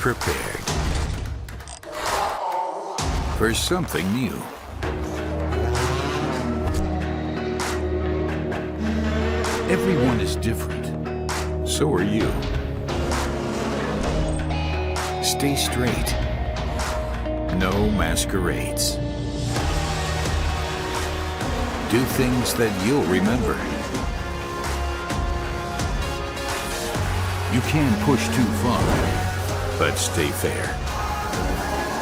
prepared for something new. Everyone is different. So are you. Stay straight. No masquerades. Do things that you'll remember. You can push too far, but stay fair.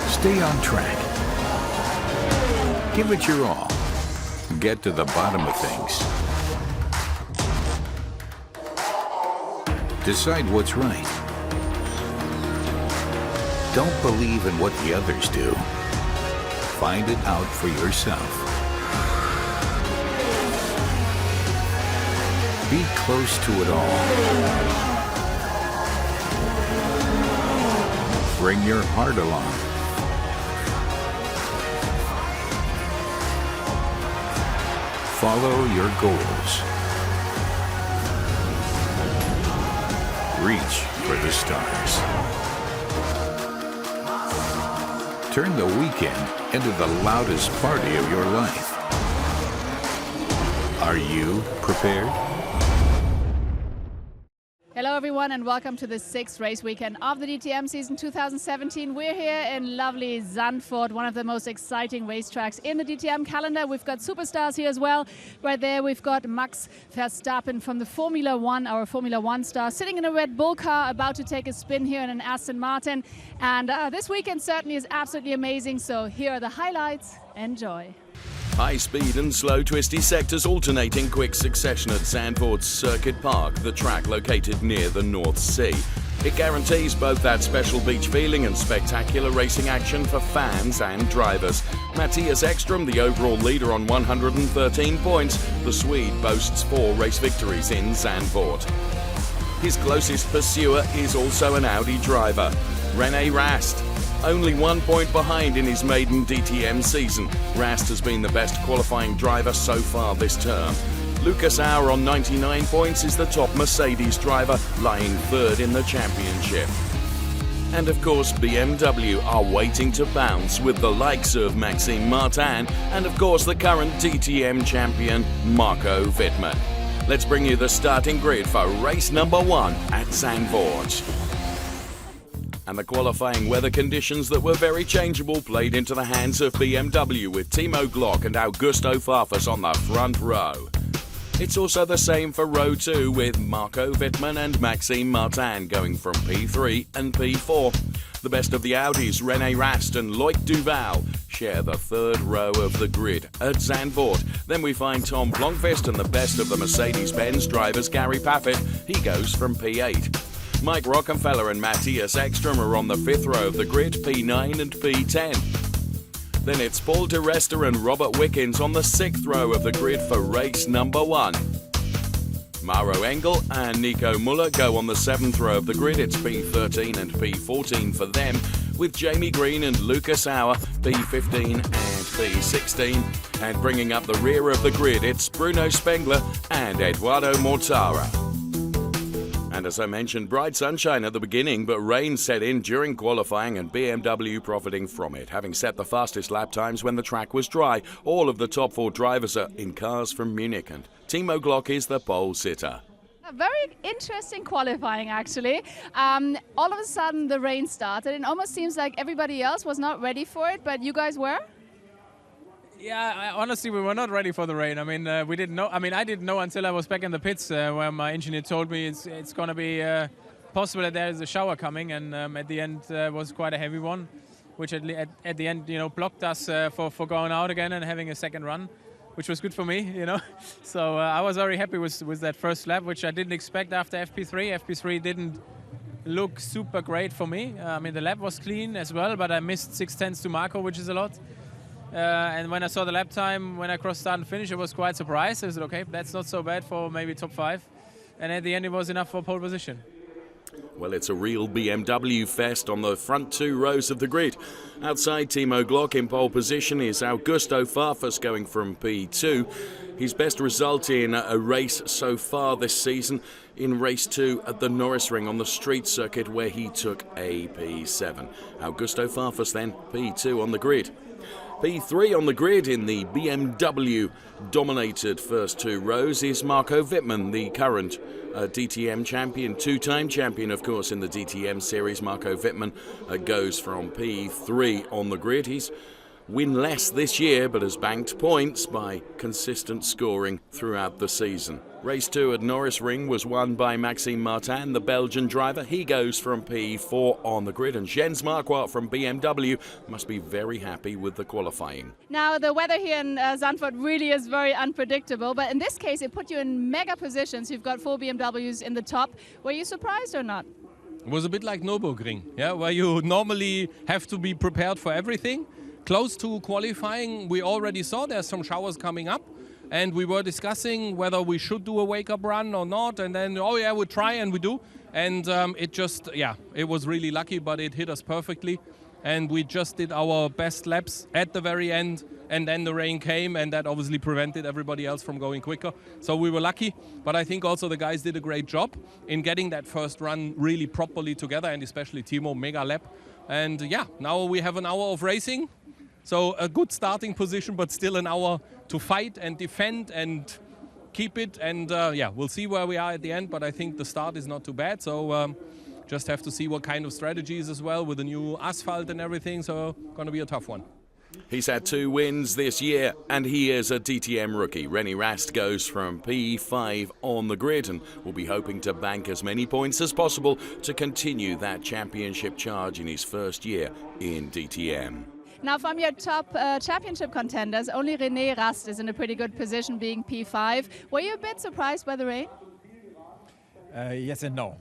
Stay on track. Give it your all. Get to the bottom of things. Decide what's right. Don't believe in what the others do. Find it out for yourself. Be close to it all. Bring your heart along. Follow your goals. Reach for the stars. Turn the weekend into the loudest party of your life. Are you prepared? Hello everyone and welcome to the 6th race weekend of the DTM season 2017. We're here in lovely Zandvoort, one of the most exciting racetracks in the DTM calendar. We've got superstars here as well. Right there we've got Max Verstappen from the Formula One, our Formula One star, sitting in a Red Bull car about to take a spin here in an Aston Martin. And this weekend certainly is absolutely amazing. So here are the highlights. Enjoy. High speed and slow twisty sectors alternate in quick succession at Zandvoort's Circuit Park, the track located near the North Sea. It guarantees both that special beach feeling and spectacular racing action for fans and drivers. Mattias Ekström, the overall leader on 113 points, the Swede boasts 4 race victories in Zandvoort. His closest pursuer is also an Audi driver, Rene Rast. Only 1 point behind in his maiden DTM season, Rast has been the best qualifying driver so far this term. Lucas Auer on 99 points is the top Mercedes driver, lying 3rd in the championship. And of course BMW are waiting to bounce with the likes of Maxime Martin and of course the current DTM champion Marco Wittmann. Let's bring you the starting grid for race number 1 at Zandvoort. And the qualifying weather conditions that were very changeable played into the hands of BMW with Timo Glock and Augusto Farfus on the front row. It's also the same for row 2 with Marco Wittmann and Maxime Martin going from P3 and P4. The best of the Audis, Rene Rast and Loic Duval, share the 3rd row of the grid at Zandvoort. Then we find Tom Blomqvist and the best of the Mercedes-Benz drivers, Gary Paffett. He goes from P8. Mike Rockenfeller and Mattias Ekström are on the 5th row of the grid, P9 and P10. Then it's Paul di Resta and Robert Wickens on the 6th row of the grid for race number 1. Maro Engel and Nico Muller go on the 7th row of the grid. It's P13 and P14 for them, with Jamie Green and Lucas Auer, P15 and P16. And bringing up the rear of the grid, it's Bruno Spengler and Eduardo Mortara. And as I mentioned, bright sunshine at the beginning, but rain set in during qualifying and BMW profiting from it, having set the fastest lap times when the track was dry. All of the top 4 drivers are in cars from Munich, and Timo Glock is the pole sitter. A very interesting qualifying, actually. All of a sudden, the rain started. It almost seems like everybody else was not ready for it, but you guys were? Yeah, honestly, we were not ready for the rain. I mean, we didn't know. I mean, I didn't know until I was back in the pits where my engineer told me it's going to be possible that there is a shower coming, and at the end was quite a heavy one, which at the end, blocked us for going out again and having a second run, which was good for me, So I was very happy with that first lap, which I didn't expect after FP3. FP3 didn't look super great for me. I mean, the lap was clean as well, but I missed 6/10 to Marco, which is a lot. And when I saw the lap time, when I crossed start and finish, I was quite surprised. I said, okay, that's not so bad for maybe top 5. And at the end, it was enough for pole position. Well, it's a real BMW fest on the front 2 rows of the grid. Outside Timo Glock in pole position is Augusto Farfus going from P2. His best result in a race so far this season in race 2 at the Norris Ring on the street circuit, where he took a P7. Augusto Farfus then P2 on the grid. P3 on the grid in the BMW-dominated first 2 rows is Marco Wittmann, the current DTM champion, 2-time champion, of course, in the DTM series. Marco Wittmann goes from P3 on the grid. He's winless this year, but has banked points by consistent scoring throughout the season. Race 2 at Norris Ring was won by Maxime Martin, the Belgian driver. He goes from P4 on the grid, and Jens Marquardt from BMW must be very happy with the qualifying. Now, the weather here in Zandvoort really is very unpredictable, but in this case, it put you in mega positions. You've got 4 BMWs in the top. Were you surprised or not? It was a bit like Nürburgring, yeah, where you normally have to be prepared for everything. Close to qualifying, we already saw there's some showers coming up, and we were discussing whether we should do a wake-up run or not, and then, oh yeah, we'll try, and we do. And it was really lucky, but it hit us perfectly. And we just did our best laps at the very end, and then the rain came, and that obviously prevented everybody else from going quicker. So we were lucky, but I think also the guys did a great job in getting that first run really properly together, and especially Timo, mega lap. And yeah, now we have an hour of racing. So a good starting position, but still an hour to fight and defend and keep it. And we'll see where we are at the end, but I think the start is not too bad. So just have to see what kind of strategies as well with the new asphalt and everything. So going to be a tough one. He's had 2 wins this year, and he is a DTM rookie. Rene Rast goes from P5 on the grid and will be hoping to bank as many points as possible to continue that championship charge in his first year in DTM. Now, from your top championship contenders, only Rene Rast is in a pretty good position, being P5. Were you a bit surprised by the rain? Yes and no.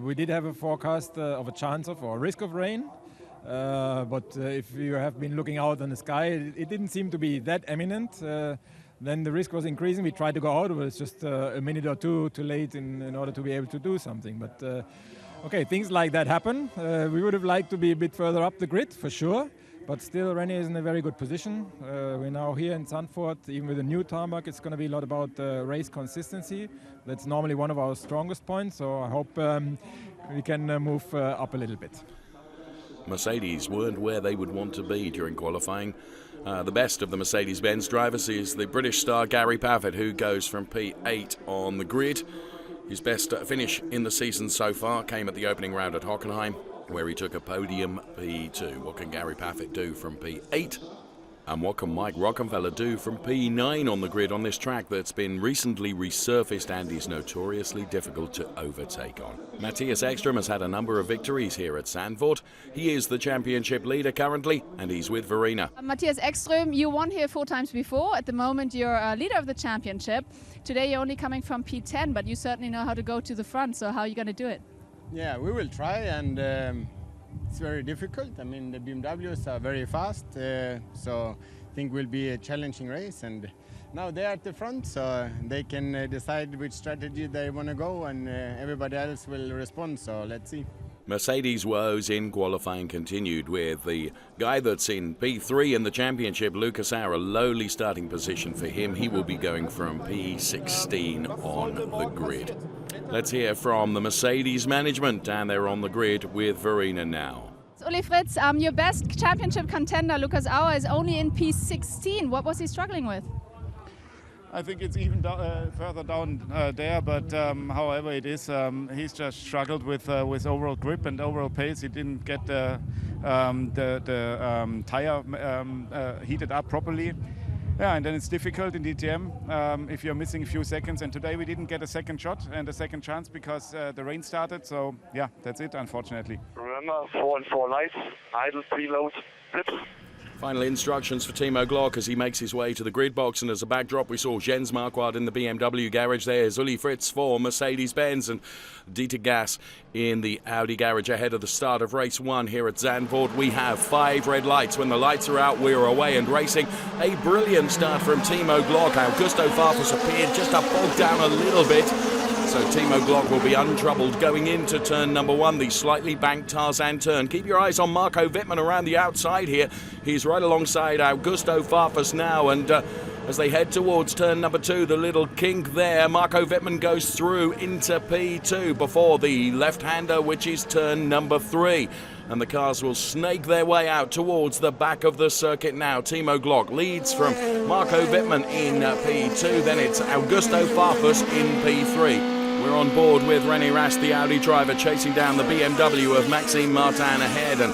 We did have a forecast of a chance of or a risk of rain, but if you have been looking out on the sky, it didn't seem to be that imminent. Then the risk was increasing. We tried to go out, but it's just a minute or two too late in order to be able to do something. But okay, things like that happen. We would have liked to be a bit further up the grid, for sure. But still, Rene is in a very good position. We're now here in Zandvoort. Even with a new tarmac, it's going to be a lot about race consistency. That's normally one of our strongest points, so I hope we can move up a little bit. Mercedes weren't where they would want to be during qualifying. The best of the Mercedes-Benz drivers is the British star Gary Paffett, who goes from P8 on the grid. His best finish in the season so far came at the opening round at Hockenheim, where he took a podium P2. What can Gary Paffett do from P8? And what can Mike Rockenfeller do from P9 on the grid on this track that's been recently resurfaced and is notoriously difficult to overtake on? Matthias Ekström has had a number of victories here at Zandvoort. He is the championship leader currently, and he's with Verena. Matthias Ekström, you won here 4 times before. At the moment, you're leader of the championship. Today, you're only coming from P10, but you certainly know how to go to the front. So how are you going to do it? Yeah, we will try, and it's very difficult. I mean, the BMWs are very fast, so I think it will be a challenging race. And now they're at the front, so they can decide which strategy they want to go, and everybody else will respond, so let's see. Mercedes woes in qualifying continued with the guy that's in P3 in the championship, Lucas Auer, a lowly starting position for him. He will be going from P16 on the grid. Let's hear from the Mercedes management down there on the grid with Verena now. Uli Fritz, your best championship contender, Lucas Auer, is only in P16. What was he struggling with? I think it's even further down there, but however it is, he's just struggled with overall grip and overall pace. He didn't get the tire heated up properly. Yeah, and then it's difficult in DTM if you're missing a few seconds. And today we didn't get a second shot and a second chance because the rain started. So yeah, that's it, unfortunately. Remember, 4 and 4 lights, idle, preload, blips. Final instructions for Timo Glock as he makes his way to the grid box, and as a backdrop we saw Jens Marquardt in the BMW garage. There's Uli Fritz for Mercedes-Benz and Dieter Gas in the Audi garage ahead of the start of race 1 here at Zandvoort. We have 5 red lights. When the lights are out, we're away and racing. A brilliant start from Timo Glock. Augusto Farfus appeared just to bog down a little bit. So Timo Glock will be untroubled going into turn number 1, the slightly banked Tarzan turn. Keep your eyes on Marco Wittmann around the outside here. He's right alongside Augusto Farfus now, and as they head towards turn number 2, the little kink there, Marco Wittmann goes through into P2 before the left-hander, which is turn number 3. And the cars will snake their way out towards the back of the circuit now. Timo Glock leads from Marco Wittmann in P2, then it's Augusto Farfus in P3. We're on board with Rene Rast, the Audi driver, chasing down the BMW of Maxime Martin ahead, and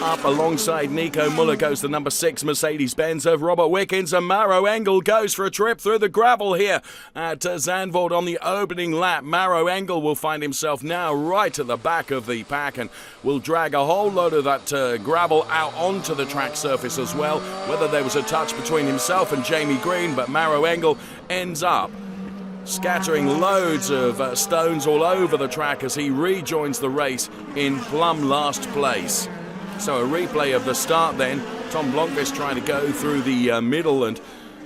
up alongside Nico Muller goes the number 6 Mercedes-Benz of Robert Wickens, and Maro Engel goes for a trip through the gravel here at Zandvoort on the opening lap. Maro Engel will find himself now right at the back of the pack and will drag a whole load of that gravel out onto the track surface as well. Whether there was a touch between himself and Jamie Green, but Maro Engel ends up scattering loads of stones all over the track as he rejoins the race in plumb last place. So a replay of the start then. Tom Blomqvist trying to go through the middle, and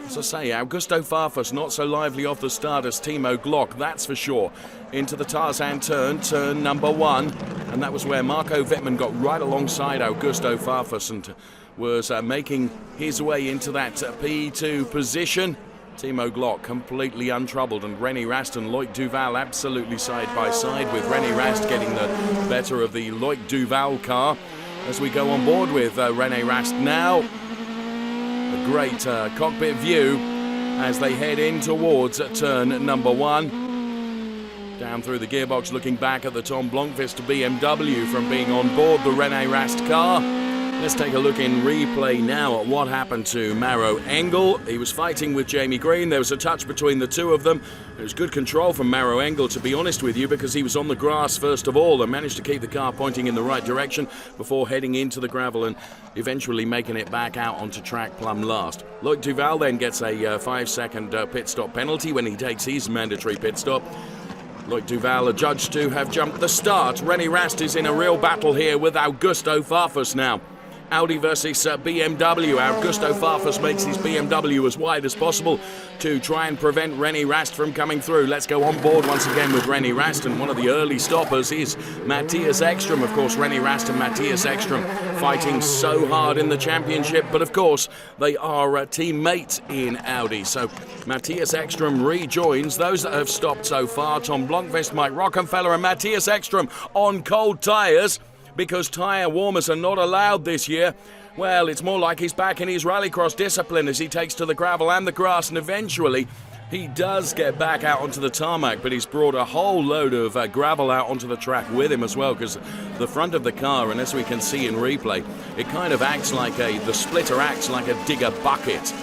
as I say, Augusto Farfus not so lively off the start as Timo Glock, that's for sure. Into the Tarzan turn number 1, and that was where Marco Wittmann got right alongside Augusto Farfus and was making his way into that P2 position. Timo Glock completely untroubled, and Rene Rast and Loic Duval absolutely side by side, with Rene Rast getting the better of the Loic Duval car. As we go on board with Rene Rast now, a great cockpit view as they head in towards turn number 1. Down through the gearbox, looking back at the Tom Blomqvist BMW from being on board the Rene Rast car. Let's take a look in replay now at what happened to Maro Engel. He was fighting with Jamie Green. There was a touch between the two of them. It was good control from Maro Engel, to be honest with you, because he was on the grass first of all and managed to keep the car pointing in the right direction before heading into the gravel and eventually making it back out onto track plumb last. Loic Duval then gets a 5-second pit stop penalty when he takes his mandatory pit stop. Loic Duval adjudged to have jumped the start. Rene Rast is in a real battle here with Augusto Farfus now. Audi versus BMW. Augusto Farfus makes his BMW as wide as possible to try and prevent Rene Rast from coming through. Let's go on board once again with Rene Rast, and one of the early stoppers is Matthias Ekstrom. Of course, Rene Rast and Matthias Ekstrom fighting so hard in the championship, but of course they are teammates in Audi. So Matthias Ekstrom rejoins those that have stopped so far. Tom Blomqvist, Mike Rockenfeller and Matthias Ekstrom on cold tyres, because tyre warmers are not allowed this year. Well, it's more like he's back in his rallycross discipline as he takes to the gravel and the grass, and eventually he does get back out onto the tarmac, but he's brought a whole load of gravel out onto the track with him as well, because the front of the car, and as we can see in replay, it kind of acts like the splitter acts like a digger bucket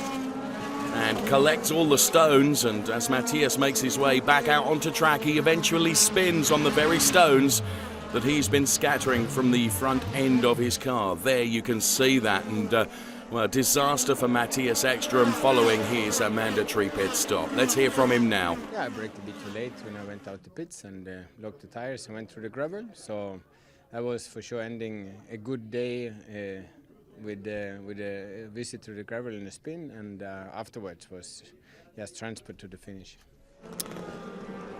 and collects all the stones, and as Matthias makes his way back out onto track, he eventually spins on the very stones that he's been scattering from the front end of his car. There you can see that, and well, disaster for Matthias Ekstrom following his mandatory pit stop. Let's hear from him now. Yeah, I braked a bit too late when I went out the pits and locked the tires and went through the gravel. So that was for sure ending a good day with a visit to the gravel and a spin, and afterwards was just transport to the finish.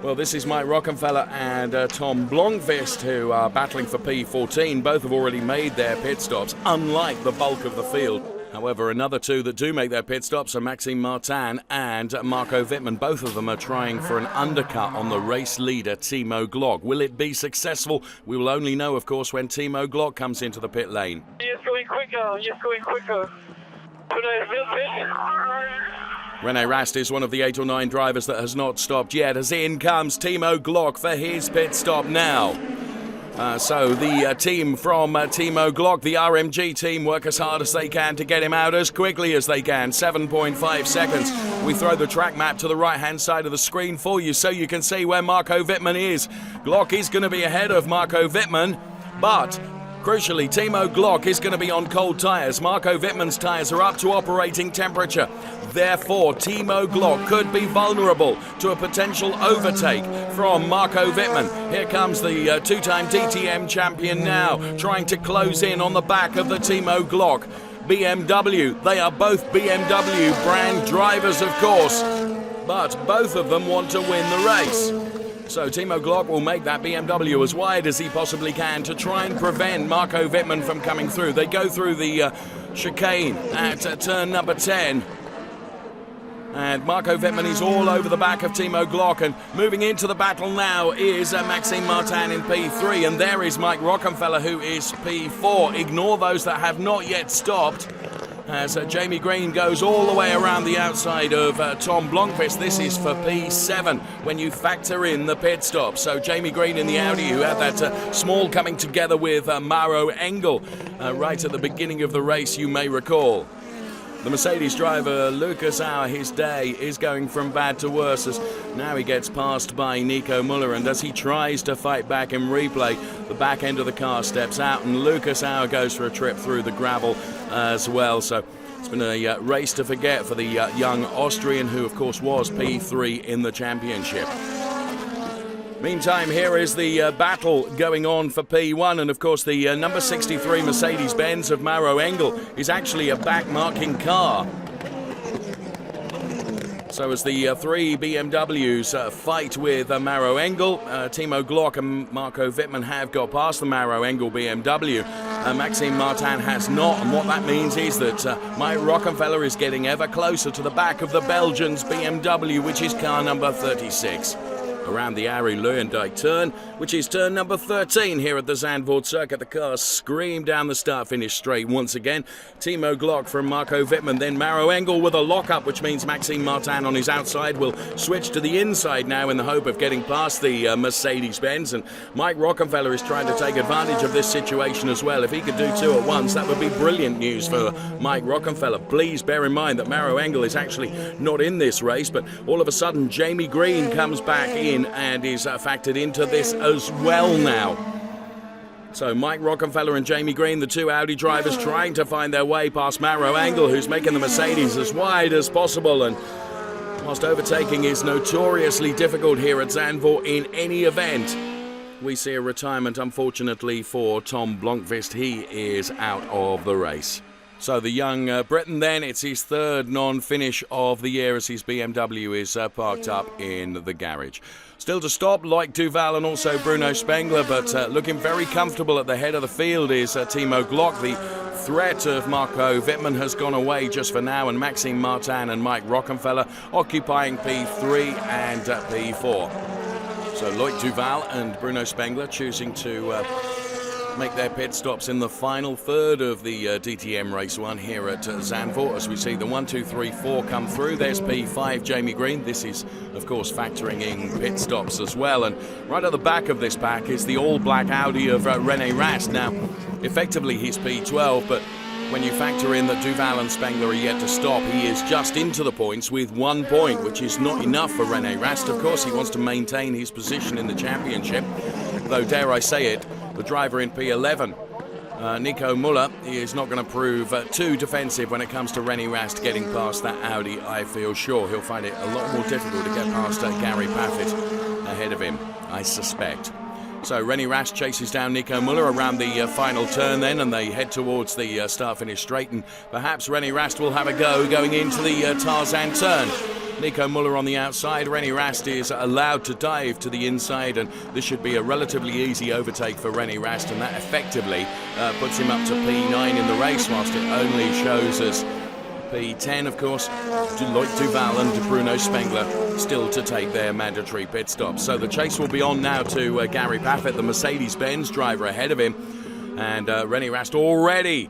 Well, this is Mike Rockenfeller and Tom Blomqvist, who are battling for P14. Both have already made their pit stops, unlike the bulk of the field. However, another two that do make their pit stops are Maxime Martin and Marco Wittmann. Both of them are trying for an undercut on the race leader, Timo Glock. Will it be successful? We will only know, of course, when Timo Glock comes into the pit lane. He's going quicker. Today's real pit. Rene Rast is one of the 8 or 9 drivers that has not stopped yet, as in comes Timo Glock for his pit stop now. So the team from Timo Glock, the RMG team, work as hard as they can to get him out as quickly as they can. 7.5 seconds. We throw the track map to the right-hand side of the screen for you so you can see where Marco Wittmann is. Glock is going to be ahead of Marco Wittmann, but crucially, Timo Glock is going to be on cold tyres. Marco Wittmann's tyres are up to operating temperature. Therefore, Timo Glock could be vulnerable to a potential overtake from Marco Wittmann. Here comes the two-time DTM champion now, trying to close in on the back of the Timo Glock BMW. They are both BMW brand drivers, of course, but both of them want to win the race. So Timo Glock will make that BMW as wide as he possibly can to try and prevent Marco Wittmann from coming through. They go through the chicane at turn number 10. And Marco Wittmann is all over the back of Timo Glock, and moving into the battle now is Maxime Martin in P3, and there is Mike Rockenfeller, who is P4. Ignore those that have not yet stopped, as Jamie Green goes all the way around the outside of Tom Blomqvist. This is for P7 when you factor in the pit stop. So Jamie Green in the Audi, who had that small coming together with Mauro Engel right at the beginning of the race, you may recall. The Mercedes driver, Lucas Auer, his day is going from bad to worse as now he gets passed by Nico Müller, and as he tries to fight back in replay, the back end of the car steps out and Lucas Auer goes for a trip through the gravel as well. So it's been a race to forget for the young Austrian, who of course was P3 in the championship. Meantime, here is the battle going on for P1, and of course the number 63 Mercedes-Benz of Mauro Engel is actually a back-marking car. So as the three BMWs fight with Mauro Engel, Timo Glock and Marco Wittmann have got past the Mauro Engel BMW. Maxime Martin has not, and what that means is that Mike Rockenfeller is getting ever closer to the back of the Belgians' BMW, which is car number 36. Around the Arie Luijendijk turn, which is turn number 13 here at the Zandvoort circuit. The cars scream down the start-finish straight once again. Timo Glock from Marco Wittmann, then Mauro Engel with a lock-up, which means Maxime Martin on his outside will switch to the inside now in the hope of getting past the Mercedes-Benz. And Mike Rockenfeller is trying to take advantage of this situation as well. If he could do two at once, that would be brilliant news for Mike Rockenfeller. Please bear in mind that Mauro Engel is actually not in this race, but all of a sudden Jamie Green comes back in and is factored into this as well now. So Mike Rockenfeller and Jamie Green, the two Audi drivers, trying to find their way past Mauro Engel, who's making the Mercedes as wide as possible. And whilst overtaking is notoriously difficult here at Zandvoort in any event, we see a retirement, unfortunately, for Tom Blomqvist. He is out of the race. So the young Briton then, it's his third non-finish of the year as his BMW is parked up in the garage. Still to stop, Loic Duval and also Bruno Spengler, but looking very comfortable at the head of the field is Timo Glock. The threat of Marco Wittmann has gone away just for now, and Maxime Martin and Mike Rockenfeller occupying P3 and P4. So Loic Duval and Bruno Spengler choosing to make their pit stops in the final third of the DTM Race 1 here at Zandvoort, as we see the 1, 2, 3, 4 come through. There's P5, Jamie Green. This is, of course, factoring in pit stops as well. And right at the back of this pack is the all-black Audi of Rene Rast. Now, effectively, he's P12, but when you factor in that Duval and Spengler are yet to stop, he is just into the points with 1 point, which is not enough for Rene Rast. Of course, he wants to maintain his position in the championship, though, dare I say it, the driver in P11, Nico Müller, he is not going to prove too defensive when it comes to Rene Rast getting past that Audi. I feel sure he'll find it a lot more difficult to get past Gary Paffett ahead of him, I suspect. So Rene Rast chases down Nico Müller around the final turn then, and they head towards the start-finish straight, and perhaps Rene Rast will have a go going into the Tarzan turn. Nico Müller on the outside. Rene Rast is allowed to dive to the inside, and this should be a relatively easy overtake for Rene Rast, and that effectively puts him up to P9 in the race, whilst it only shows us P10, of course. Loic Duval and Bruno Spengler still to take their mandatory pit stops. So the chase will be on now to Gary Paffett, the Mercedes-Benz driver ahead of him, and Rene Rast already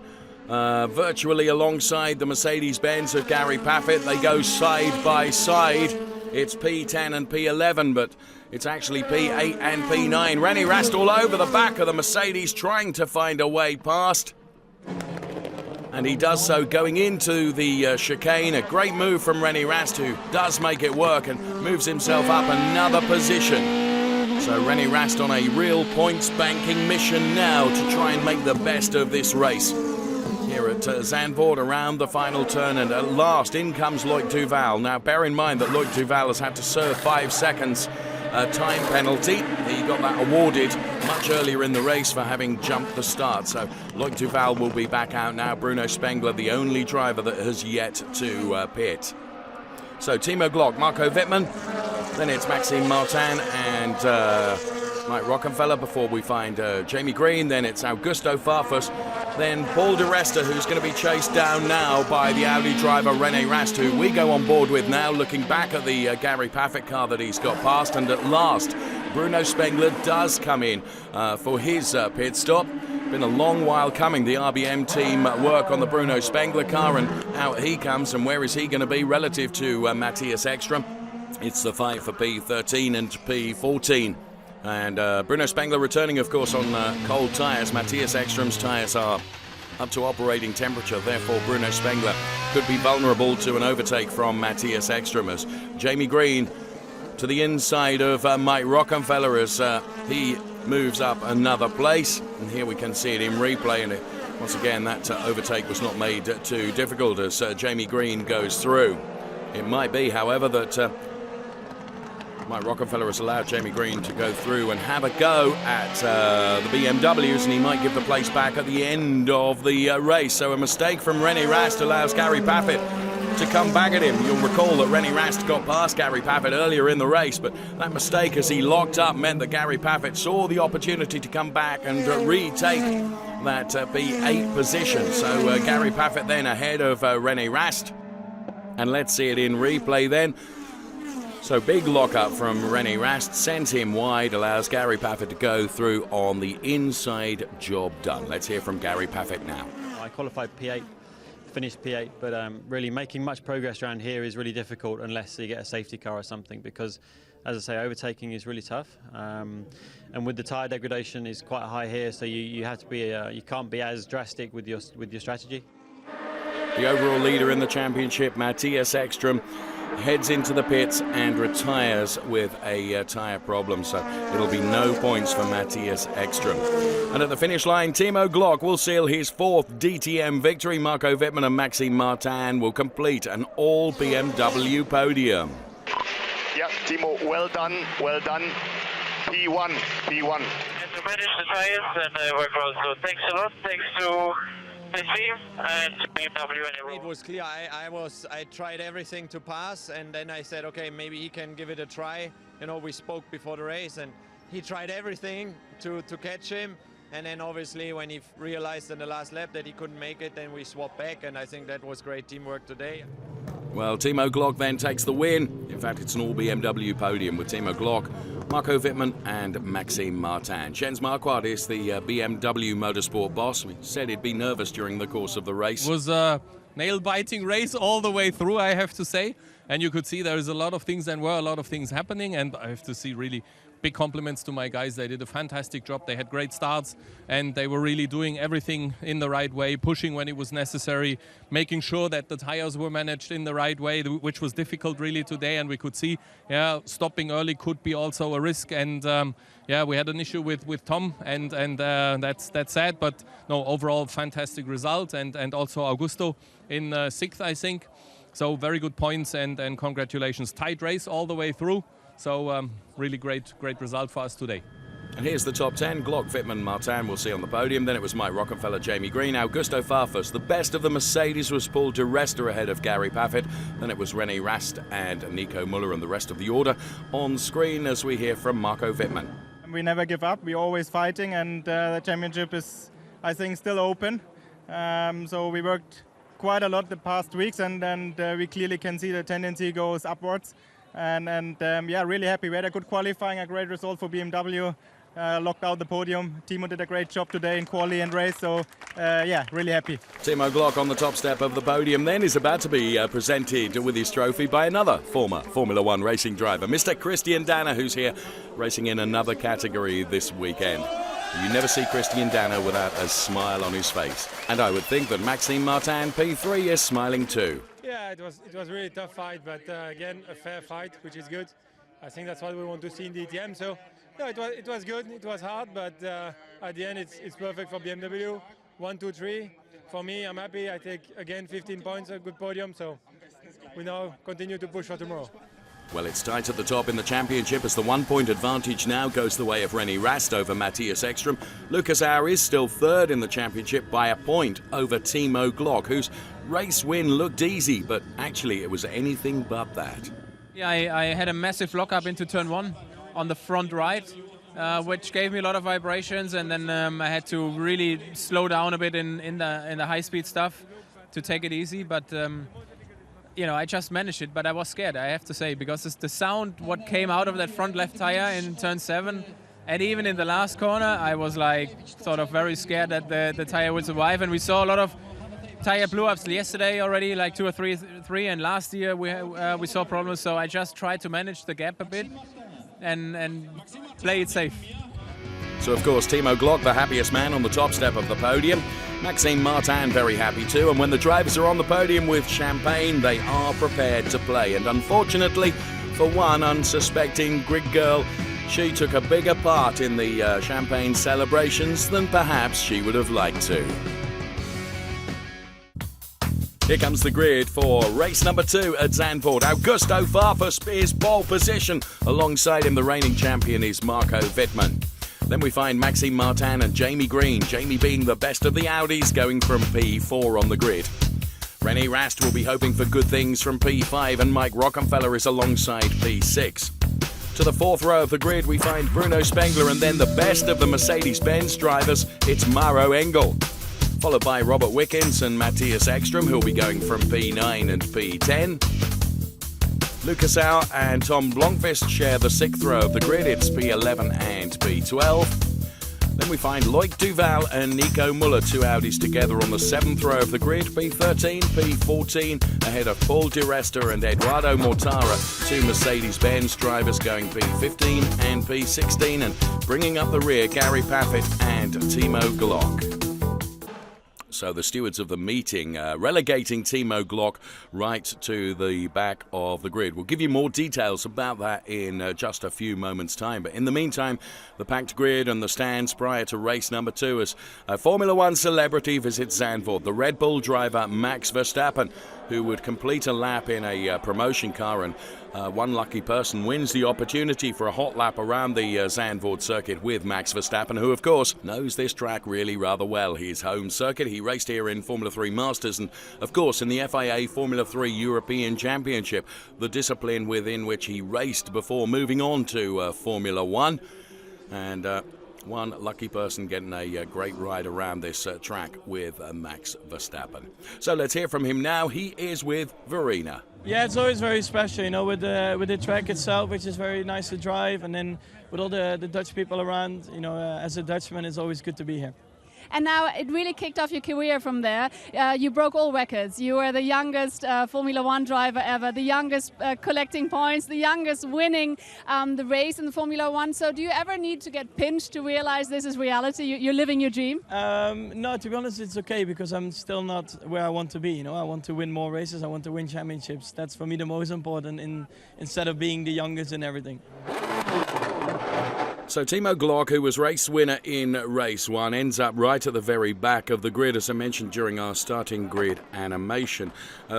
virtually alongside the Mercedes-Benz of Gary Paffett. They go side by side. It's P10 and P11, but it's actually P8 and P9. Rene Rast all over the back of the Mercedes, trying to find a way past. And he does so going into the chicane. A great move from Rene Rast, who does make it work and moves himself up another position. So Rene Rast on a real points-banking mission now to try and make the best of this race here at Zandvoort around the final turn, and at last in comes Loic Duval. Now bear in mind that Loic Duval has had to serve 5 seconds time penalty. He got that awarded much earlier in the race for having jumped the start. So Loic Duval will be back out now. Bruno Spengler, the only driver that has yet to pit. So Timo Glock, Marco Wittmann, Then it's Maxime Martin and Mike Rockenfeller before we find Jamie Green. Then it's Augusto Farfus. Then Paul de Resta, who's going to be chased down now by the Audi driver Rene Rast, who we go on board with now, looking back at the Gary Paffett car that he's got past. And at last, Bruno Spengler does come in for his pit stop. Been a long while coming. The RBM team work on the Bruno Spengler car, and out he comes. And where is he going to be relative to Matthias Ekstrom? It's the fight for P13 and P14. And Bruno Spengler returning, of course, on cold tyres. Matthias Ekstrom's tyres are up to operating temperature. Therefore, Bruno Spengler could be vulnerable to an overtake from Matthias Ekstrom as Jamie Green to the inside of Mike Rockenfeller as he moves up another place. And here we can see it in replay. And once again, that overtake was not made too difficult as Jamie Green goes through. It might be, however, that Mike Rockenfeller has allowed Jamie Green to go through and have a go at the BMWs, and he might give the place back at the end of the race. So a mistake from Rene Rast allows Gary Paffett to come back at him. You'll recall that Rene Rast got past Gary Paffett earlier in the race, but that mistake as he locked up meant that Gary Paffett saw the opportunity to come back and retake that P8 position. So Gary Paffett then ahead of Rene Rast. And let's see it in replay then. So big lock-up from Rene Rast, sends him wide, allows Gary Paffett to go through on the inside. Job done. Let's hear from Gary Paffett now. I qualified P8, finished P8, but really making much progress around here is really difficult unless you get a safety car or something, because, as I say, overtaking is really tough. And with the tyre degradation is quite high here, so you have to be, you can't be as drastic with your strategy. The overall leader in the championship, Matthias Ekstrom, heads into the pits and retires with a tyre problem, so it'll be no points for Matthias Ekstrom. And at the finish line, Timo Glock will seal his 4th DTM victory. Marco Wittmann and Maxime Martin will complete an all BMW podium. Yeah, Timo, well done, well done. P1. And to manage the tires and work also. Thanks a lot. Thanks to the team and BMW and everyone. It was clear. I tried everything to pass, and then I said, okay, maybe he can give it a try. You know, we spoke before the race, and he tried everything to catch him. And then obviously when he realized in the last lap that he couldn't make it, then we swapped back, and I think that was great teamwork today. Well, Timo Glock then takes the win. In fact, it's an all BMW podium with Timo Glock, Marco Wittmann and Maxime Martin. Jens Marquardt is the BMW Motorsport boss. We said he'd be nervous during the course of the race. It was a nail-biting race all the way through, I have to say. And you could see there is a lot of things and were a lot of things happening. And I have to see really big compliments to my guys. They did a fantastic job. They had great starts and they were really doing everything in the right way, pushing when it was necessary, making sure that the tires were managed in the right way, which was difficult really today. And we could see, stopping early could be also a risk. And we had an issue with Tom, and that's sad. But no, overall fantastic result, and also Augusto in 6th, I think. So very good points and congratulations. Tight race all the way through. So really great result for us today. And here's the top 10. Glock, Wittmann, Martin we'll see on the podium. Then it was Mike Rockenfeller, Jamie Green, Augusto Farfus. The best of the Mercedes was Paul de Resta ahead of Gary Paffett. Then it was Rene Rast and Nico Muller, and the rest of the order on screen as we hear from Marco Wittmann. We never give up. We're always fighting, and the championship is, I think, still open. So we worked quite a lot the past weeks, and we clearly can see the tendency goes upwards. And really happy. We had a good qualifying, a great result for BMW. Locked out the podium. Timo did a great job today in quali and race, so really happy. Timo Glock on the top step of the podium then is about to be presented with his trophy by another former Formula One racing driver, Mr. Christian Danner, who's here racing in another category this weekend. You never see Christian Danner without a smile on his face. And I would think that Maxime Martin, P3, is smiling too. Yeah, it was a really tough fight, but again, a fair fight, which is good. I think that's what we want to see in DTM. So, it was good. It was hard, but at the end, it's perfect for BMW. 1, 2, 3. For me, I'm happy. I take again 15 points, a good podium. So we now continue to push for tomorrow. Well, it's tight at the top in the championship as the 1-point advantage now goes the way of Rene Rast over Matthias Ekstrom. Lucas Auer is still 3rd in the championship by a point over Timo Glock, whose race win looked easy, but actually it was anything but that. Yeah, I had a massive lock-up into turn 1 on the front right, which gave me a lot of vibrations, and then I had to really slow down a bit in the high-speed stuff to take it easy. But I just managed it. But I was scared, I have to say, because it's the sound what came out of that front left tire in turn 7, and even in the last corner, I was like sort of very scared that the tire would survive. And we saw a lot of tire blew-ups yesterday already, like 2 or 3, and last year we saw problems. So I just tried to manage the gap a bit and play it safe. So, of course, Timo Glock, the happiest man on the top step of the podium. Maxime Martin, very happy too. And when the drivers are on the podium with champagne, they are prepared to play. And unfortunately, for one unsuspecting grid girl, she took a bigger part in the champagne celebrations than perhaps she would have liked to. Here comes the grid for race number 2 at Zandvoort. Augusto Farfus is pole position. Alongside him, the reigning champion is Marco Wittmann. Then we find Maxime Martin and Jamie Green. Jamie being the best of the Audis, going from P4 on the grid. Rene Rast will be hoping for good things from P5, and Mike Rockenfeller is alongside P6. To the 4th row of the grid, we find Bruno Spengler, and then the best of the Mercedes-Benz drivers, it's Maro Engel. Followed by Robert Wickens and Matthias Ekstrom, who'll be going from P9 and P10. Lucas Auer and Tom Blomqvist share the 6th row of the grid, it's P11 and P12. Then we find Loic Duval and Nico Muller, 2 Audis together on the 7th row of the grid, P13, P14, ahead of Paul Di Resta and Eduardo Mortara, 2 Mercedes-Benz drivers going P15 and P16, and bringing up the rear, Gary Paffett and Timo Glock. So the stewards of the meeting relegating Timo Glock right to the back of the grid. We'll give you more details about that in just a few moments' time. But in the meantime, the packed grid and the stands prior to race number 2 as a Formula 1 celebrity visits Zandvoort. The Red Bull driver Max Verstappen, who would complete a lap in a promotion car, and one lucky person wins the opportunity for a hot lap around the Zandvoort circuit with Max Verstappen, who of course knows this track really rather well. His home circuit, he raced here in Formula 3 Masters and of course in the FIA Formula 3 European Championship, the discipline within which he raced before moving on to Formula 1. And one lucky person getting a great ride around this track with Max Verstappen. So let's hear from him now. He is with Verena. Yeah, it's always very special, with the track itself, which is very nice to drive, and then with all the Dutch people around, as a Dutchman, it's always good to be here. And now it really kicked off your career from there. You broke all records. You were the youngest Formula 1 driver ever, the youngest collecting points, the youngest winning the race in the Formula 1. So do you ever need to get pinched to realize this is reality? You're living your dream? No, to be honest, it's okay, because I'm still not where I want to be. I want to win more races. I want to win championships. That's for me the most important instead of being the youngest in everything. So Timo Glock, who was race winner in race 1, ends up right at the very back of the grid, as I mentioned during our starting grid animation.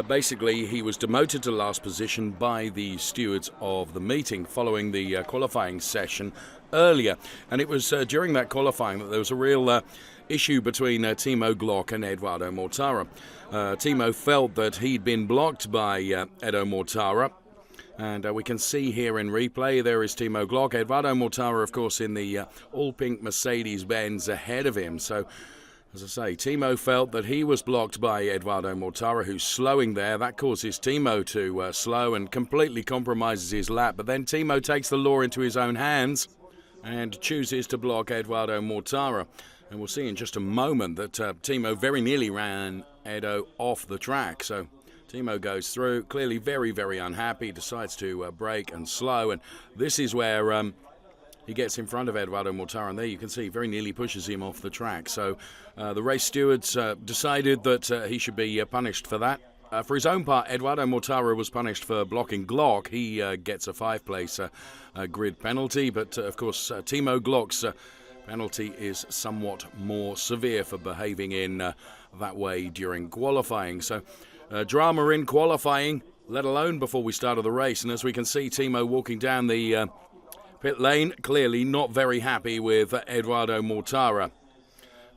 Basically, he was demoted to last position by the stewards of the meeting following the qualifying session earlier. And it was during that qualifying that there was a real issue between Timo Glock and Eduardo Mortara. Timo felt that he'd been blocked by Edo Mortara. And we can see here in replay, there is Timo Glock. Eduardo Mortara, of course, in the all-pink Mercedes-Benz ahead of him. So, as I say, Timo felt that he was blocked by Eduardo Mortara, who's slowing there. That causes Timo to slow and completely compromises his lap. But then Timo takes the law into his own hands and chooses to block Eduardo Mortara. And we'll see in just a moment that Timo very nearly ran Edo off the track. So Timo goes through, clearly very, very unhappy, decides to brake and slow, and this is where he gets in front of Eduardo Mortara, and there you can see very nearly pushes him off the track. So the race stewards decided that he should be punished for that. For his own part, Eduardo Mortara was punished for blocking Glock. He gets a 5-place grid penalty, but of course Timo Glock's penalty is somewhat more severe for behaving in that way during qualifying. So drama in qualifying, let alone before we started the race. And as we can see, Timo walking down the pit lane, clearly not very happy with Eduardo Mortara.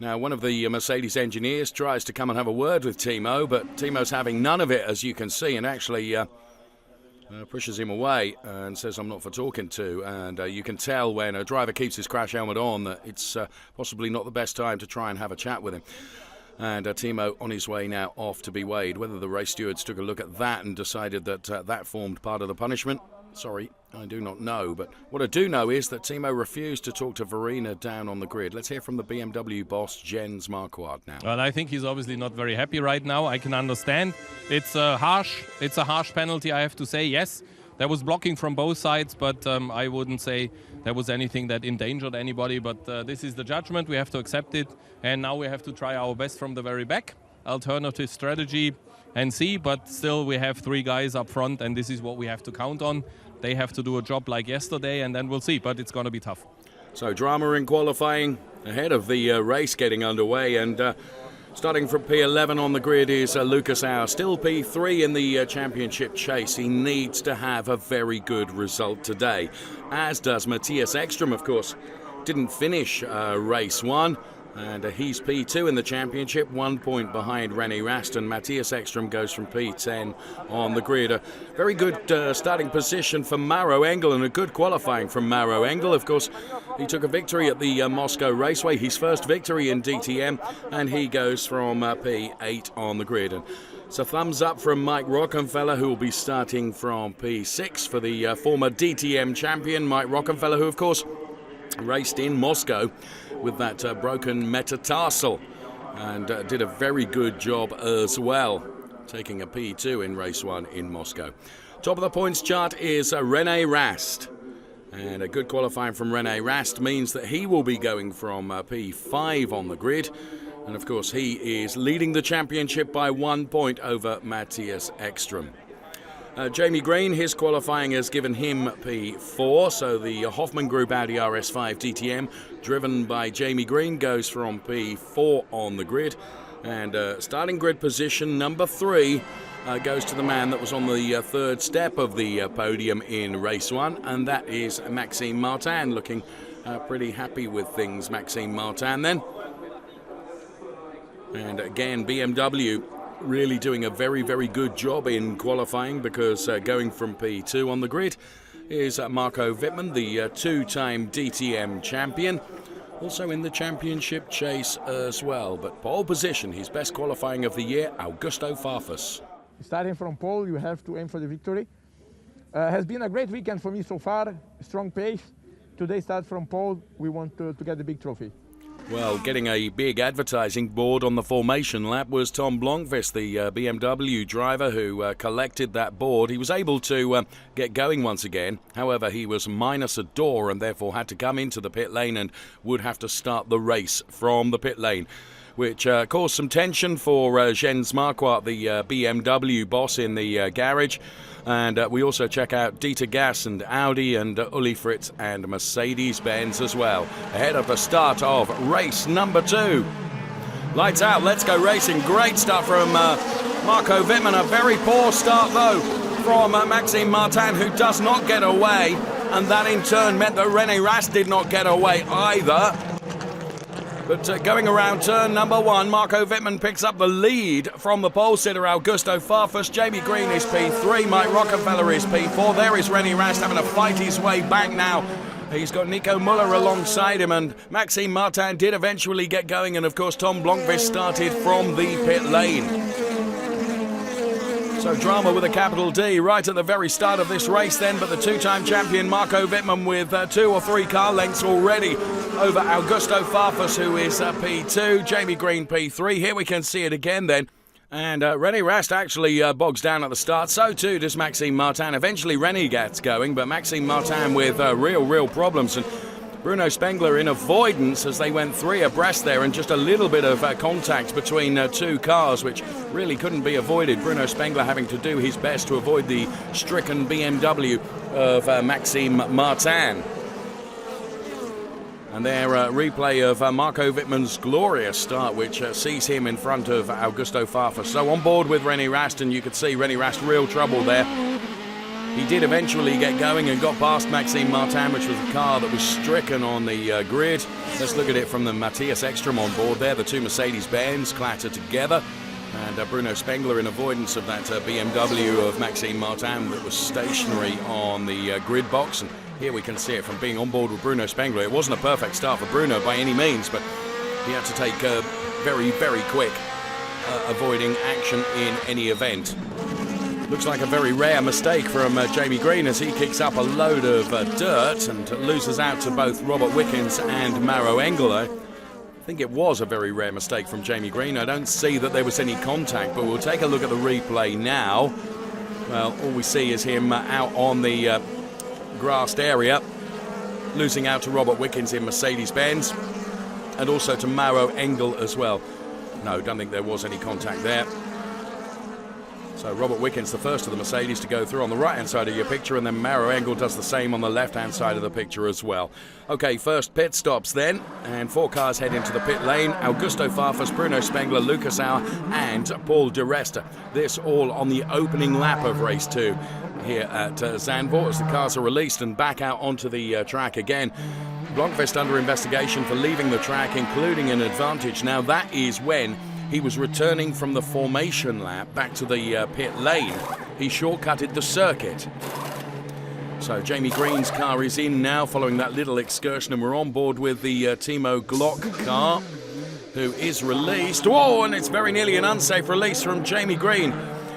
Now, one of the Mercedes engineers tries to come and have a word with Timo, but Timo's having none of it, as you can see. And actually, pushes him away and says, "I'm not for talking to." And you can tell when a driver keeps his crash helmet on that it's possibly not the best time to try and have a chat with him. And Timo on his way now off to be weighed. Whether the race stewards took a look at that and decided that that formed part of the punishment, sorry, I do not know. But what I do know is that Timo refused to talk to Verena down on the grid. Let's hear from the BMW boss, Jens Marquardt, now. Well, I think he's obviously not very happy right now. I can understand. It's a harsh penalty, I have to say. Yes, there was blocking from both sides, but I wouldn't say there was anything that endangered anybody. But this is the judgment. We have to accept it. And now we have to try our best from the very back. Alternative strategy and see. But still, we have 3 guys up front, and this is what we have to count on. They have to do a job like yesterday, and then we'll see. But it's going to be tough. So drama in qualifying ahead of the race getting underway. And starting from P11 on the grid is Lucas Auer. Still P3 in the championship chase. He needs to have a very good result today, as does Matthias Ekström, of course. Didn't finish race 1. And he's P2 in the championship, 1 point behind Rene Rast, and Matthias Ekström goes from P10 on the grid. A very good starting position for Maro Engel, and a good qualifying from Maro Engel. Of course, he took a victory at the Moscow Raceway, his first victory in DTM, and he goes from P8 on the grid. And it's a thumbs up from Mike Rockenfeller, who will be starting from P6 for the former DTM champion, Mike Rockenfeller, who, of course, raced in Moscow with that broken metatarsal and did a very good job as well, taking a P2 in race 1 in Moscow. Top of the points chart is Rene Rast, and a good qualifying from Rene Rast means that he will be going from P5 on the grid, and of course he is leading the championship by 1 point over Matthias Ekström. Jamie Green, his qualifying has given him P4, so the Hoffman Group Audi RS5 DTM, driven by Jamie Green, goes from P4 on the grid. And starting grid position number 3 goes to the man that was on the third step of the podium in race 1, and that is Maxime Martin, looking pretty happy with things, Maxime Martin then. And again, BMW really doing a very, very good job in qualifying, because going from P2 on the grid is Marco Wittmann, the two-time DTM champion, also in the championship chase as well. But pole position, his best qualifying of the year, Augusto Farfus. Starting from pole, you have to aim for the victory. Has been a great weekend for me so far, strong pace. Today start from pole, we want to get the big trophy. Well, getting a big advertising board on the formation lap was Tom Blomqvist, the BMW driver who collected that board. He was able to get going once again. However, he was minus a door and therefore had to come into the pit lane and would have to start the race from the pit lane, which caused some tension for Jens Marquardt, the BMW boss in the garage. And we also check out Dieter Gas and Audi and Uli Fritz and Mercedes-Benz as well, ahead of the start of race number 2. Lights out, let's go racing. Great start from Marco Wittmann. A very poor start, though, from Maxime Martin, who does not get away. And that, in turn, meant that Rene Rast did not get away either. But going around turn number 1, Marco Wittmann picks up the lead from the pole sitter Augusto Farfus. Jamie Green is P3, Mike Rockenfeller is P4. There is Rene Rast having to fight his way back now. He's got Nico Muller alongside him, and Maxime Martin did eventually get going, and of course Tom Blomqvist started from the pit lane. So drama with a capital D right at the very start of this race then, but the two-time champion Marco Wittmann with 2 or 3 car lengths already over Augusto Farfus, who is P2, Jamie Green P3. Here we can see it again then. And Rene Rast actually bogs down at the start. So too does Maxime Martin. Eventually Rene gets going, but Maxime Martin with real problems. And Bruno Spengler in avoidance as they went 3 abreast there, and just a little bit of contact between 2 cars, which really couldn't be avoided. Bruno Spengler having to do his best to avoid the stricken BMW of Maxime Martin. And their replay of Marco Wittmann's glorious start, which sees him in front of Augusto Farfus. So on board with Rene Rast, and you could see Rene Rast real trouble there. He did eventually get going and got past Maxime Martin, which was a car that was stricken on the grid. Let's look at it from the Matthias Ekström on board there. The 2 Mercedes-Benz clatter together. And Bruno Spengler in avoidance of that BMW of Maxime Martin that was stationary on the grid box. And here we can see it from being on board with Bruno Spengler. It wasn't a perfect start for Bruno by any means, but he had to take very, very quick avoiding action in any event. Looks like a very rare mistake from Jamie Green as he kicks up a load of dirt and loses out to both Robert Wickens and Maro Engel. I think it was a very rare mistake from Jamie Green. I don't see that there was any contact, but we'll take a look at the replay now. Well, all we see is him out on the grassed area, losing out to Robert Wickens in Mercedes-Benz and also to Maro Engel as well. No, don't think there was any contact there. So Robert Wickens, the first of the Mercedes to go through on the right-hand side of your picture, and then Maro Engel does the same on the left-hand side of the picture as well. Okay, first pit stops then, and 4 cars head into the pit lane. Augusto Farfus, Bruno Spengler, Lucas Auer, and Paul de Resta. This all on the opening lap of race 2 here at Zandvoort as the cars are released and back out onto the track again. Blomqvist under investigation for leaving the track, including an advantage. Now that is when he was returning from the formation lap back to the pit lane. He shortcutted the circuit. So Jamie Green's car is in now following that little excursion, and we're on board with the Timo Glock car, who is released. Whoa, and it's very nearly an unsafe release from Jamie Green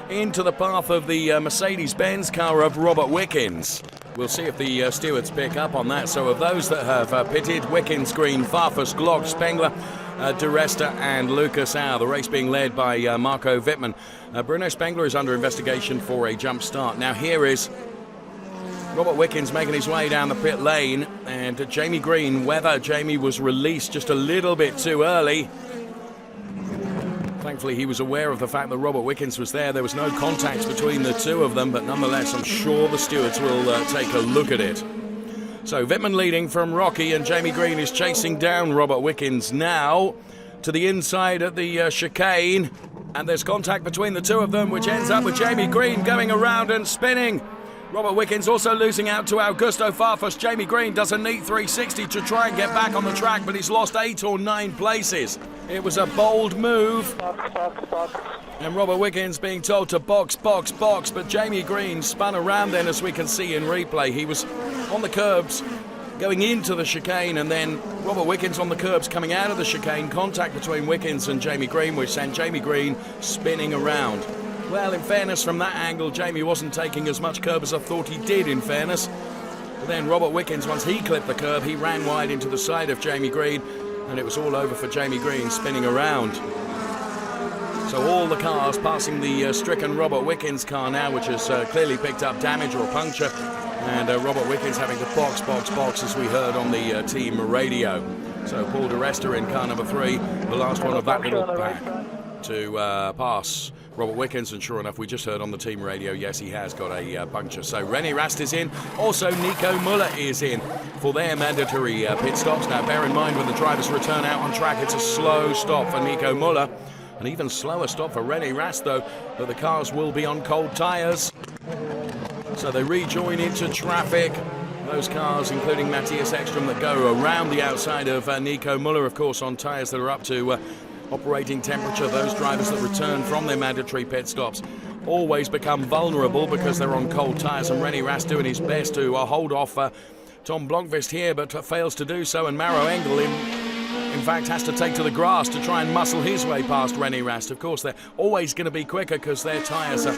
into the path of the Mercedes-Benz car of Robert Wickens. We'll see if the stewards pick up on that. So of those that have pitted, Wickens, Green, Farfus, Glock, Spengler, de Resta and Lucas Auer. The race being led by Marco Wittmann. Bruno Spengler is under investigation for a jump start. Now here is Robert Wickens making his way down the pit lane, and Jamie Green, whether Jamie was released just a little bit too early. Thankfully he was aware of the fact that Robert Wickens was there. There was no contact between the two of them, but nonetheless I'm sure the stewards will take a look at it. So Wittmann leading from Rocky, and Jamie Green is chasing down Robert Wickens now to the inside at the chicane, and there's contact between the two of them, which ends up with Jamie Green going around and spinning. Robert Wickens also losing out to Augusto Farfus. Jamie Green does a neat 360 to try and get back on the track, but he's lost 8 or 9 places. It was a bold move. And Robert Wickens being told to box, box, box, but Jamie Green spun around then, as we can see in replay. He was on the curbs going into the chicane, and then Robert Wickens on the curbs coming out of the chicane. Contact between Wickens and Jamie Green, which sent Jamie Green spinning around. Well, in fairness, from that angle, Jamie wasn't taking as much curb as I thought he did, in fairness. But then Robert Wickens, once he clipped the curb, he ran wide into the side of Jamie Green, and it was all over for Jamie Green spinning around. So all the cars passing the stricken Robert Wickens car now, which has clearly picked up damage or puncture, and Robert Wickens having to box, box, box, as we heard on the team radio. So Paul de Resta in car number 3, the last one of that little pack to pass Robert Wickens, and sure enough, we just heard on the team radio, yes, he has got a puncture. So Rene Rast is in. Also, Nico Muller is in for their mandatory pit stops. Now, bear in mind, when the drivers return out on track, it's a slow stop for Nico Muller. An even slower stop for Rene Rast, though, but the cars will be on cold tyres. So they rejoin into traffic. Those cars, including Matthias Ekström, that go around the outside of Nico Muller, of course, on tyres that are up to operating temperature. Those drivers that return from their mandatory pit stops always become vulnerable because they're on cold tyres, and Rene Rast doing his best to hold off Tom Blomqvist here, but fails to do so, and Maro Engel in fact has to take to the grass to try and muscle his way past Rene Rast. Of course, they're always going to be quicker because their tyres are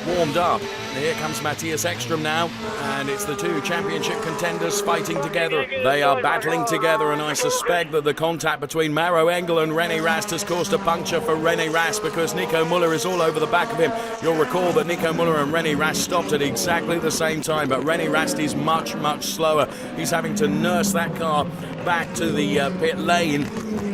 warmed up. Here comes Matthias Ekström now, and it's the two championship contenders fighting together. They are battling together, and I suspect that the contact between Maro Engel and Rene Rast has caused a puncture for Rene Rast, because Nico Muller is all over the back of him. You'll recall that Nico Muller and Rene Rast stopped at exactly the same time, but Rene Rast is much, much slower. He's having to nurse that car back to the pit lane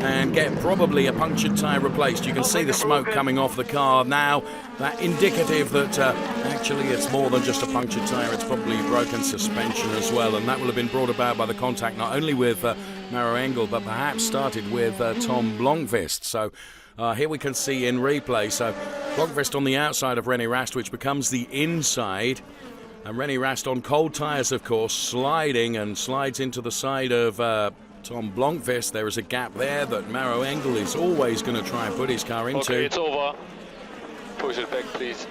and get probably a punctured tyre replaced. You can see the smoke coming off the car now, that indicative that actually it's more than just a punctured tyre, it's probably broken suspension as well, and that will have been brought about by the contact not only with Maro Engel, but perhaps started with Tom Blomqvist. So here we can see in replay, so Blomqvist on the outside of Rene Rast, which becomes the inside, and Rene Rast on cold tyres, of course, sliding and slides into the side of Tom Blomqvist. There is a gap there that Maro Engel is always going to try and put his car into. Okay, it's over. Push it back, please.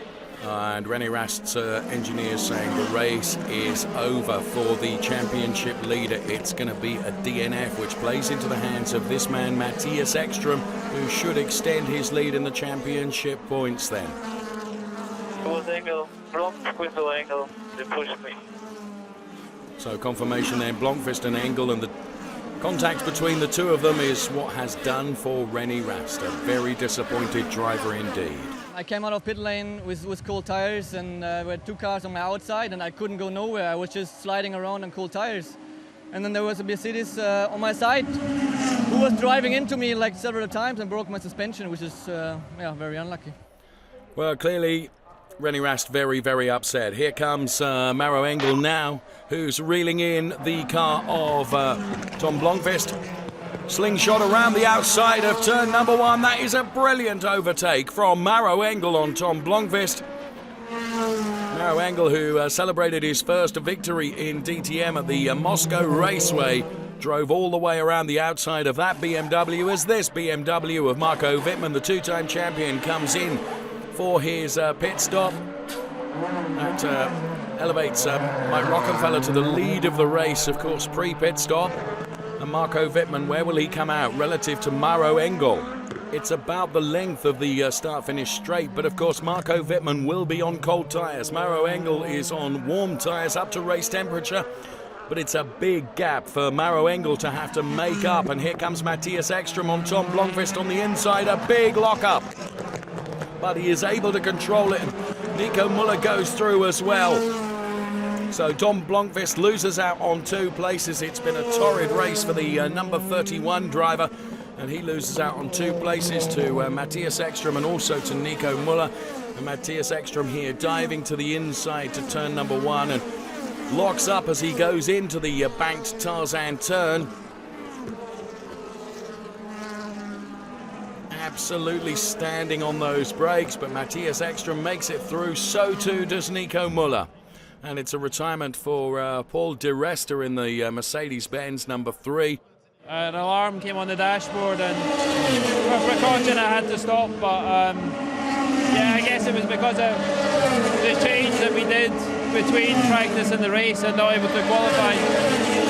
And Rene Rast's engineers saying the race is over for the championship leader. It's going to be a DNF, which plays into the hands of this man, Matthias Ekström, who should extend his lead in the championship points then. It was angle, blocked with the angle, they pushed me. So confirmation then, Blomqvist and Engel, and the contact between the two of them is what has done for Rene Rast. A very disappointed driver indeed. I came out of pit lane with cold tires, and there were two cars on my outside, and I couldn't go nowhere. I was just sliding around on cold tires. And then there was a Mercedes on my side who was driving into me like several times and broke my suspension, which is very unlucky. Well, clearly Rene Rast very, very upset. Here comes Maro Engel now, who's reeling in the car of Tom Blomqvist. Slingshot around the outside of turn number 1. That is a brilliant overtake from Maro Engel on Tom Blomqvist. Maro Engel, who celebrated his first victory in DTM at the Moscow Raceway, drove all the way around the outside of that BMW as this BMW of Marco Wittmann, the two-time champion, comes in for his pit stop. That elevates Mike Rockenfeller to the lead of the race, of course, pre-pit stop. And Marco Wittmann, where will he come out relative to Maro Engel? It's about the length of the start-finish straight, but of course Marco Wittmann will be on cold tyres. Maro Engel is on warm tyres up to race temperature, but it's a big gap for Maro Engel to have to make up. And here comes Matthias Ekström on Tom Blomqvist on the inside, a big lock-up. But he is able to control it, and Nico Muller goes through as well. So Tom Blomqvist loses out on 2 places. It's been a torrid race for the number 31 driver, and he loses out on 2 places to Matthias Ekström and also to Nico Muller. And Matthias Ekström here diving to the inside to turn number 1 and locks up as he goes into the banked Tarzan turn. Absolutely standing on those brakes, but Matthias Ekström makes it through. So too does Nico Muller. And it's a retirement for Paul Di Resta in the Mercedes-Benz number 3. An alarm came on the dashboard, and for precaution I had to stop, but I guess it was because of the change that we did between practice and the race and not able to qualify.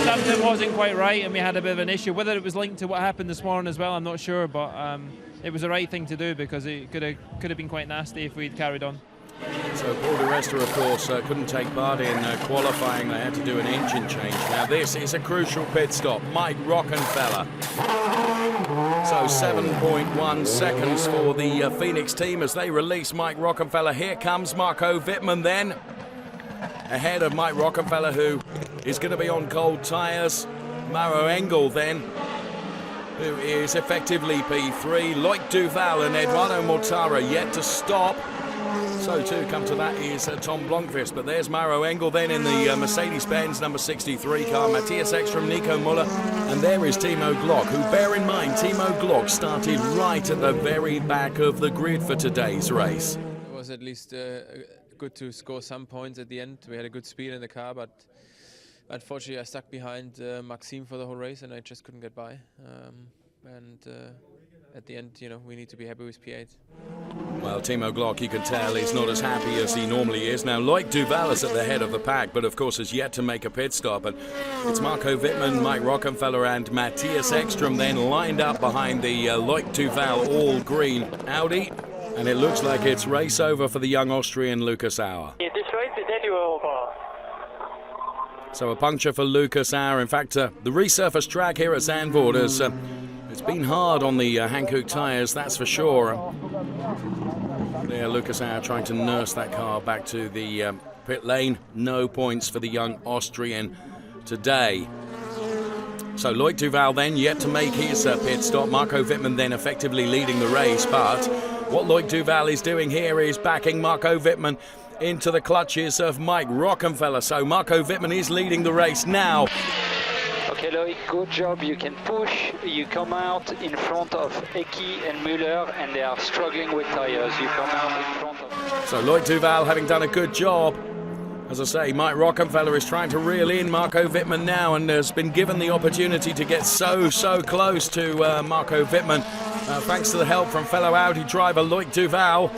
Something wasn't quite right and we had a bit of an issue. Whether it was linked to what happened this morning as well, I'm not sure, but it was the right thing to do because it could have been quite nasty if we'd carried on. So Paul Di Resta, of course, couldn't take part in qualifying. They had to do an engine change. Now this is a crucial pit stop. Mike Rockenfeller. So 7.1 seconds for the Phoenix team as they release Mike Rockenfeller. Here comes Marco Wittmann then, ahead of Mike Rockenfeller, who is going to be on cold tyres. Maro Engel then, who is effectively P3. Loic Duval and Eduardo Mortara yet to stop. So too, come to that, is Tom Blomqvist. But there's Maro Engel then in the Mercedes-Benz number 63 car. Matthias Ekström, Nico Muller, and there is Timo Glock, who, bear in mind, Timo Glock started right at the very back of the grid for today's race. It was at least good to score some points at the end. We had a good speed in the car, but unfortunately I stuck behind Maxime for the whole race and I just couldn't get by. At the end, we need to be happy with P8. Well, Timo Glock, you can tell, is not as happy as he normally is. Now, Loic Duval is at the head of the pack, but of course has yet to make a pit stop. And it's Marco Wittmann, Mike Rockenfeller and Matthias Ekström then lined up behind the Loic Duval all-green Audi. And it looks like it's race over for the young Austrian Lucas Auer. This race is anywhere over. So a puncture for Lucas Auer. In fact, the resurfaced track here at Zandvoort has... it's been hard on the Hankook tyres, that's for sure. There, Lucas Auer trying to nurse that car back to the pit lane. No points for the young Austrian today. So Loic Duval then yet to make his pit stop. Marco Wittmann then effectively leading the race. But what Loic Duval is doing here is backing Marco Wittmann into the clutches of Mike Rockenfeller. So Marco Wittmann is leading the race now. Okay, Loic, good job. You can push. You come out in front of Eki and Müller, and they are struggling with tires. You come out in front of... So Loic Duval having done a good job. As I say, Mike Rockenfeller is trying to reel in Marco Wittmann now and has been given the opportunity to get so close to Marco Wittmann. Thanks to the help from fellow Audi driver Loic Duval.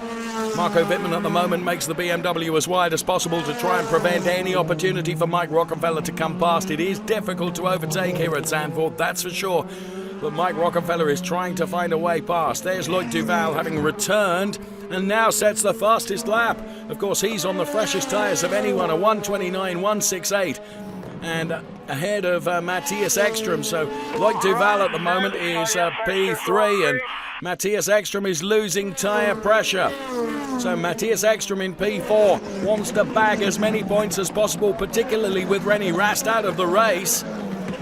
Marco Wittmann at the moment makes the BMW as wide as possible to try and prevent any opportunity for Mike Rockefeller to come past. It is difficult to overtake here at Zandvoort, that's for sure. But Mike Rockefeller is trying to find a way past. There's Loic Duval having returned and now sets the fastest lap. Of course, he's on the freshest tyres of anyone, a 1:29.168. And ahead of Matthias Ekstrom. So Loic Duval at the moment is P3 and Matthias Ekstrom is losing tyre pressure. So Matthias Ekstrom in P4 wants to bag as many points as possible, particularly with Rene Rast out of the race.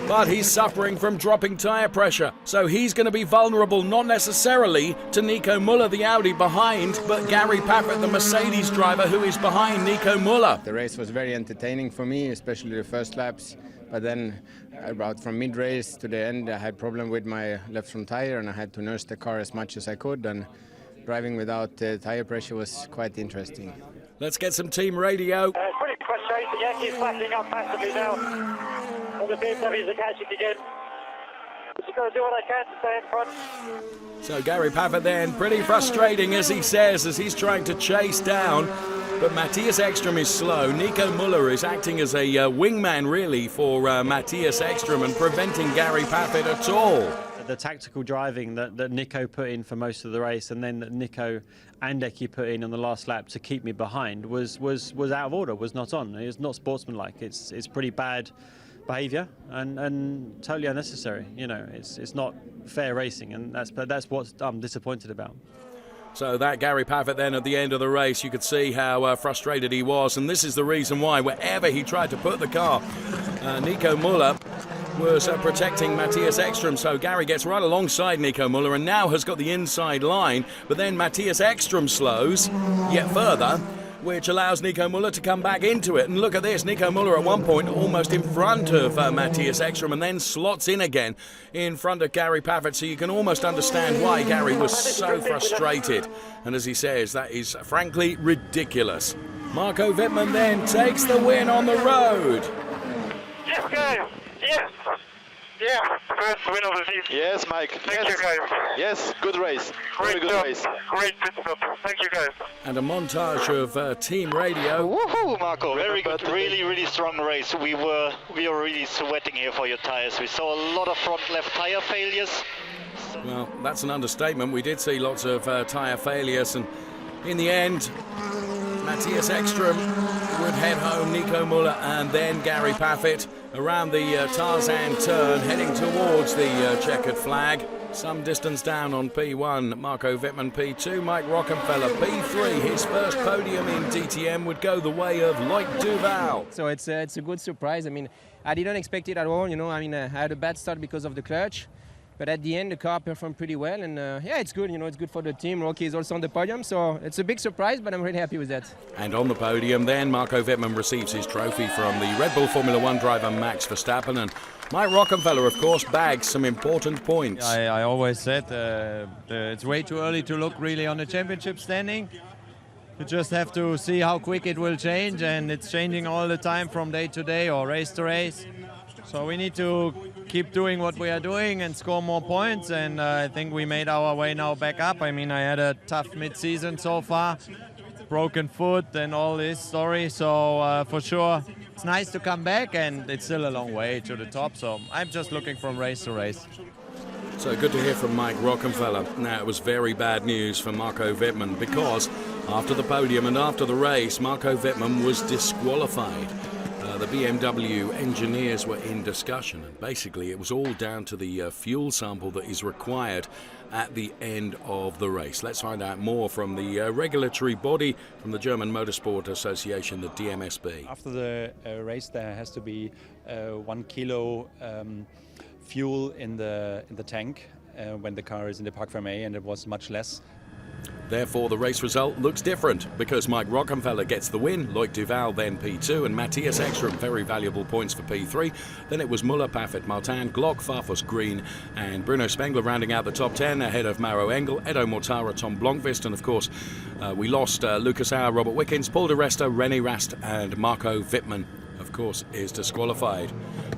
But he's suffering from dropping tyre pressure. So he's going to be vulnerable, not necessarily to Nico Müller, the Audi behind, but Gary Paffett, the Mercedes driver, who is behind Nico Müller. The race was very entertaining for me, especially the first laps. But then about from mid-race to the end, I had problem with my left front tire and I had to nurse the car as much as I could. And driving without tire pressure was quite interesting. Let's get some team radio. Pretty frustrating. Yeah, he's flashing up massively now. And the BMWs are catching again. Just got to do what I can to stay in front. So Gary Paffett then, pretty frustrating as he says, as he's trying to chase down. But Matthias Ekstrom is slow. Nico Müller is acting as a wingman really for Matthias Ekstrom and preventing Gary Paffett at all. The tactical driving that Nico put in for most of the race and then that Nico and Eki put in on the last lap to keep me behind was out of order, was not on. It was not sportsmanlike. It's pretty bad behaviour and totally unnecessary. You know, it's not fair racing, and that's what I'm disappointed about. So that Gary Paffett then at the end of the race, you could see how frustrated he was, and this is the reason why wherever he tried to put the car, Nico Müller was protecting Matthias Ekstrom. So Gary gets right alongside Nico Müller and now has got the inside line, but then Matthias Ekstrom slows yet further, which allows Nico Müller to come back into it. And look at this, Nico Müller at one point almost in front of Matthias Ekstrom and then slots in again in front of Gary Paffett. So you can almost understand why Gary was so frustrated. And as he says, that is frankly ridiculous. Marco Wittmann then takes the win on the road. Yes, guys. Yes. Yeah, first win of the season. Yes, Mike. Thank you, guys. Yes, good race. Very good race. Great pit stop. Thank you, guys. And a montage of team radio. Woohoo, Marco. Very good. Really, really strong race. We were really sweating here for your tires. We saw a lot of front left tire failures. Well, that's an understatement. We did see lots of tyre failures, and in the end, Matthias Ekstrom would head home, Nico Müller and then Gary Paffett around the Tarzan turn, heading towards the checkered flag. Some distance down on P1, Marco Wittmann P2, Mike Rockefeller P3. His first podium in DTM would go the way of Loic Duval. So it's a good surprise. I mean, I didn't expect it at all. You know, I mean, I had a bad start because of the clutch. But at the end, the car performed pretty well, and yeah, it's good. You know, it's good for the team. Rocky is also on the podium, so it's a big surprise, but I'm really happy with that. And on the podium, then Marco Wittmann receives his trophy from the Red Bull Formula One driver Max Verstappen, and Mike Rockefeller, of course, bags some important points. I always said it's way too early to look really on the championship standing. You just have to see how quick it will change, and it's changing all the time from day to day or race to race. So we need to keep doing what we are doing and score more points, and I think we made our way now back up. I mean, I had a tough mid-season so far, broken foot and all this story, so for sure it's nice to come back, and it's still a long way to the top, so I'm just looking from race to race. So good to hear from Mike Rockefeller. Now, it was very bad news for Marco Wittmann because after the podium and after the race, Marco Wittmann was disqualified. The BMW engineers were in discussion, and basically it was all down to the fuel sample that is required at the end of the race. Let's find out more from the regulatory body, from the German Motorsport Association, the DMSB. After the race, there has to be 1 kilo fuel in the tank when the car is in the Park Fermé, and it was much less. Therefore, the race result looks different because Mike Rockefeller gets the win, Loic Duval then P2, and Matthias Ekstrom, very valuable points for P3. Then it was Müller, Paffett, Martin, Glock, Farfus, Green, and Bruno Spengler rounding out the top 10 ahead of Mauro Engel, Edo Mortara, Tom Blomqvist, and of course, we lost Lucas Auer, Robert Wickens, Paul Di Resta, Rene Rast, and Marco Wittmann, of course, is disqualified.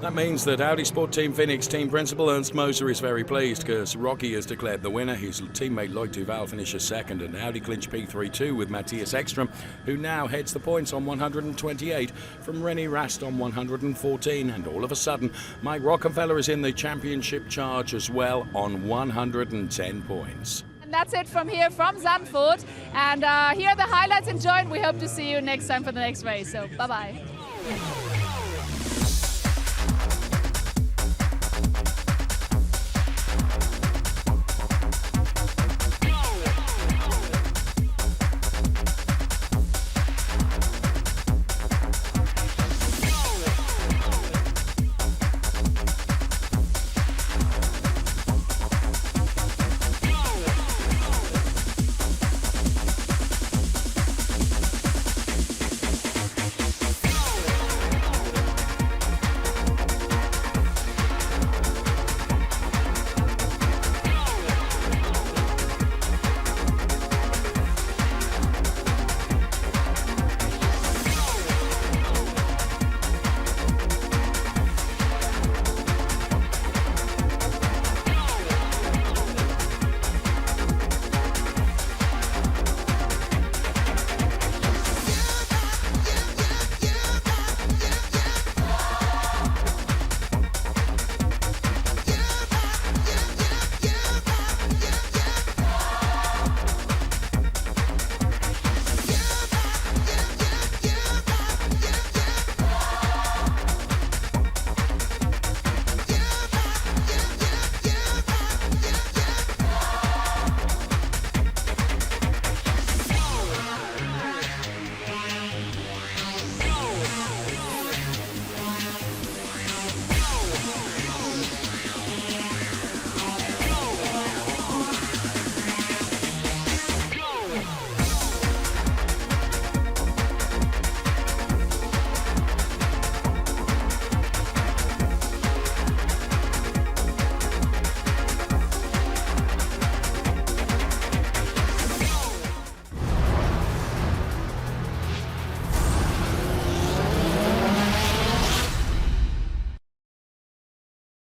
That means that Audi Sport Team Phoenix team principal Ernst Moser is very pleased because Rocky has declared the winner. His teammate Lloyd Duval finishes second, and Audi clinch P3-2 with Matthias Ekstrom, who now heads the points on 128 from Rene Rast on 114. And all of a sudden, Mike Rockefeller is in the championship charge as well on 110 points. And that's it from here from Zandvoort. And here are the highlights. Enjoy, and we hope to see you next time for the next race. So bye-bye.